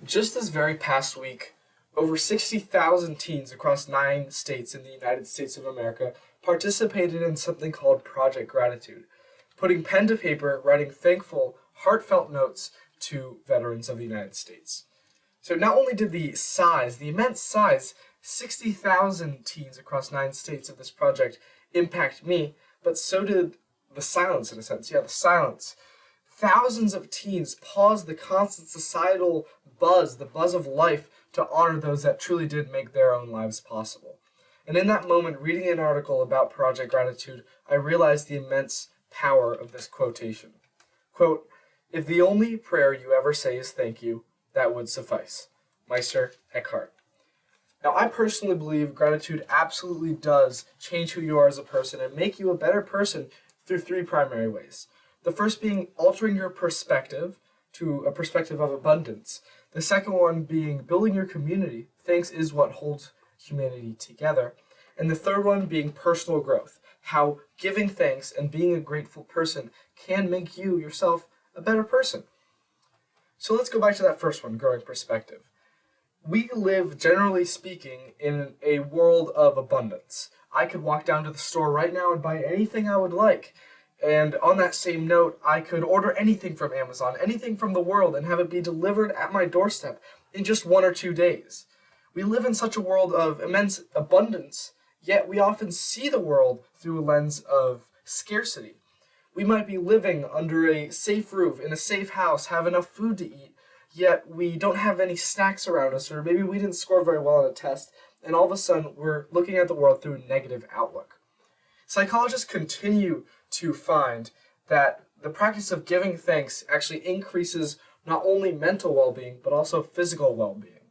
Just this very past week, over 60,000 teens across 9 states in the United States of America participated in something called Project Gratitude, putting pen to paper, writing thankful, heartfelt notes to veterans of the United States. So not only did the immense size, 60,000 teens across 9 states of this project impact me, but so did the silence in a sense. Yeah, the silence. Thousands of teens paused the constant societal buzz, the buzz of life, to honor those that truly did make their own lives possible. And in that moment, reading an article about Project Gratitude, I realized the immense power of this quotation. Quote, "If the only prayer you ever say is thank you, that would suffice." Meister Eckhart. Now, I personally believe gratitude absolutely does change who you are as a person and make you a better person through 3 primary ways. The first being altering your perspective to a perspective of abundance. The second one being building your community. Thanks is what holds humanity together. And the third one being personal growth. How giving thanks and being a grateful person can make you yourself a better person. So let's go back to that first one, growing perspective. We live, generally speaking, in a world of abundance. I could walk down to the store right now and buy anything I would like. And on that same note, I could order anything from Amazon, anything from the world, and have it be delivered at my doorstep in just 1 or 2 days. We live in such a world of immense abundance, yet we often see the world through a lens of scarcity. We might be living under a safe roof, in a safe house, have enough food to eat, yet we don't have any snacks around us, or maybe we didn't score very well on a test, and all of a sudden we're looking at the world through a negative outlook. Psychologists continue to find that the practice of giving thanks actually increases not only mental well-being, but also physical well-being.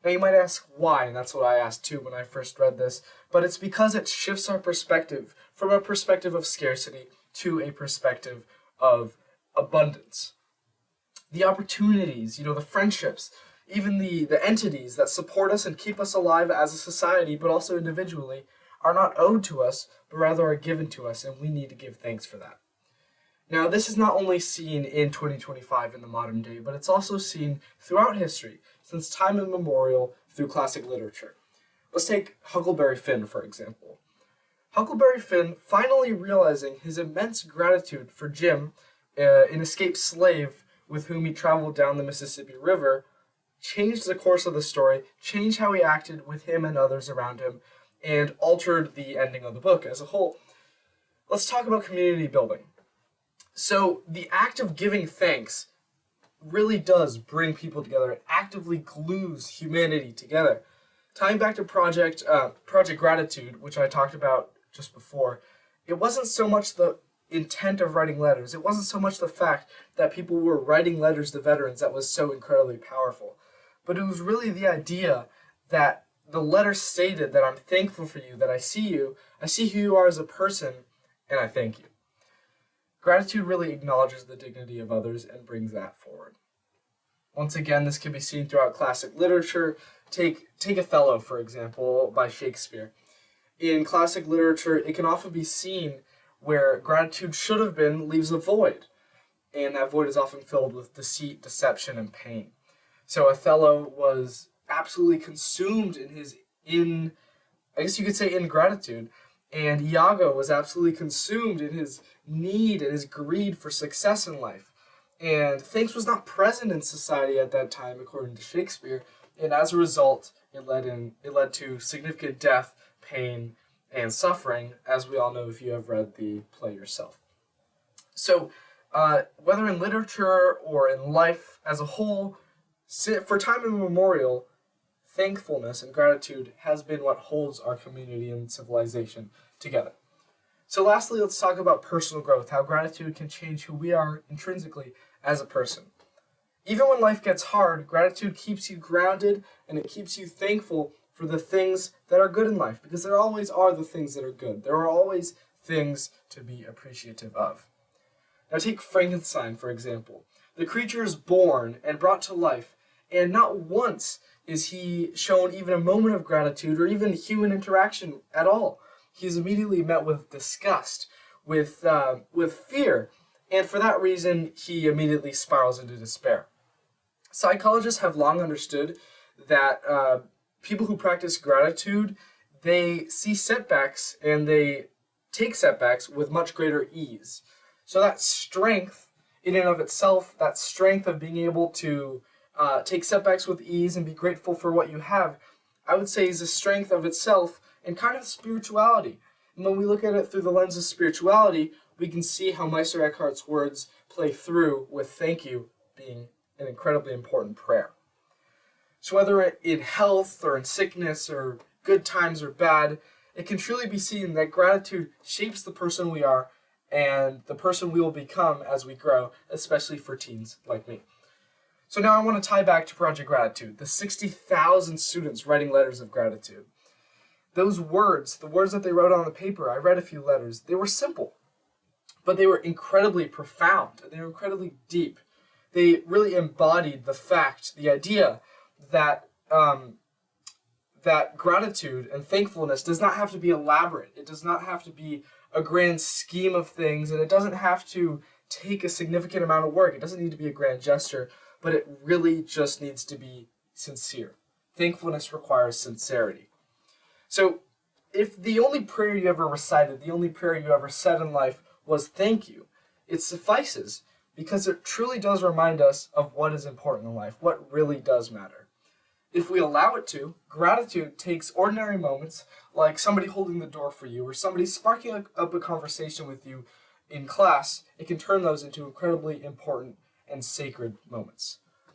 Now you might ask why, and that's what I asked too when I first read this, but it's because it shifts our perspective from a perspective of scarcity to a perspective of abundance. The opportunities, the friendships, even the entities that support us and keep us alive as a society, but also individually, are not owed to us, but rather are given to us, and we need to give thanks for that. Now, this is not only seen in 2025 in the modern day, but it's also seen throughout history, since time immemorial through classic literature. Let's take Huckleberry Finn, for example. Huckleberry Finn, finally realizing his immense gratitude for Jim, an escaped slave with whom he traveled down the Mississippi River, changed the course of the story, changed how he acted with him and others around him, and altered the ending of the book as a whole. Let's talk about community building. So the act of giving thanks really does bring people together. It actively glues humanity together. Tying back to Project Gratitude, which I talked about just before, it wasn't so much the intent of writing letters. It wasn't so much the fact that people were writing letters to veterans that was so incredibly powerful. But it was really the idea that the letter stated that I'm thankful for you, that I see who you are as a person, and I thank you. Gratitude really acknowledges the dignity of others and brings that forward. Once again, this can be seen throughout classic literature. Take Othello, for example, by Shakespeare. In classic literature, it can often be seen where gratitude should have been leaves a void, and that void is often filled with deceit, deception, and pain. So Othello was absolutely consumed in ingratitude, and Iago was absolutely consumed in his need and his greed for success in life. And thanks was not present in society at that time, according to Shakespeare, and as a result, it led to significant death, pain, and suffering, as we all know if you have read the play yourself. So, whether in literature or in life as a whole, for time immemorial, thankfulness and gratitude has been what holds our community and civilization together. So lastly, let's talk about personal growth, how gratitude can change who we are intrinsically as a person. Even when life gets hard, gratitude keeps you grounded and it keeps you thankful for the things that are good in life, because there always are the things that are good. There are always things to be appreciative of. Now take Frankenstein, for example. The creature is born and brought to life, and not once is he shown even a moment of gratitude or even human interaction at all. He's immediately met with disgust, with fear, and for that reason, he immediately spirals into despair. Psychologists have long understood that people who practice gratitude, they see setbacks and they take setbacks with much greater ease. So that strength in and of itself, that strength of being able to take setbacks with ease and be grateful for what you have, I would say is a strength of itself and kind of spirituality. And when we look at it through the lens of spirituality, we can see how Meister Eckhart's words play through with thank you being an incredibly important prayer. So whether in health or in sickness or good times or bad, it can truly be seen that gratitude shapes the person we are and the person we will become as we grow, especially for teens like me. So now I want to tie back to Project Gratitude, the 60,000 students writing letters of gratitude. Those words, the words that they wrote on the paper, I read a few letters, they were simple, but they were incredibly profound. They were incredibly deep. They really embodied the fact, the idea that that gratitude and thankfulness does not have to be elaborate. It does not have to be a grand scheme of things, and it doesn't have to take a significant amount of work. It doesn't need to be a grand gesture, but it really just needs to be sincere. Thankfulness requires sincerity. So if the only prayer you ever recited, the only prayer you ever said in life was thank you, it suffices because it truly does remind us of what is important in life, what really does matter. If we allow it to, gratitude takes ordinary moments like somebody holding the door for you or somebody sparking up a conversation with you in class. It can turn those into incredibly important and sacred moments.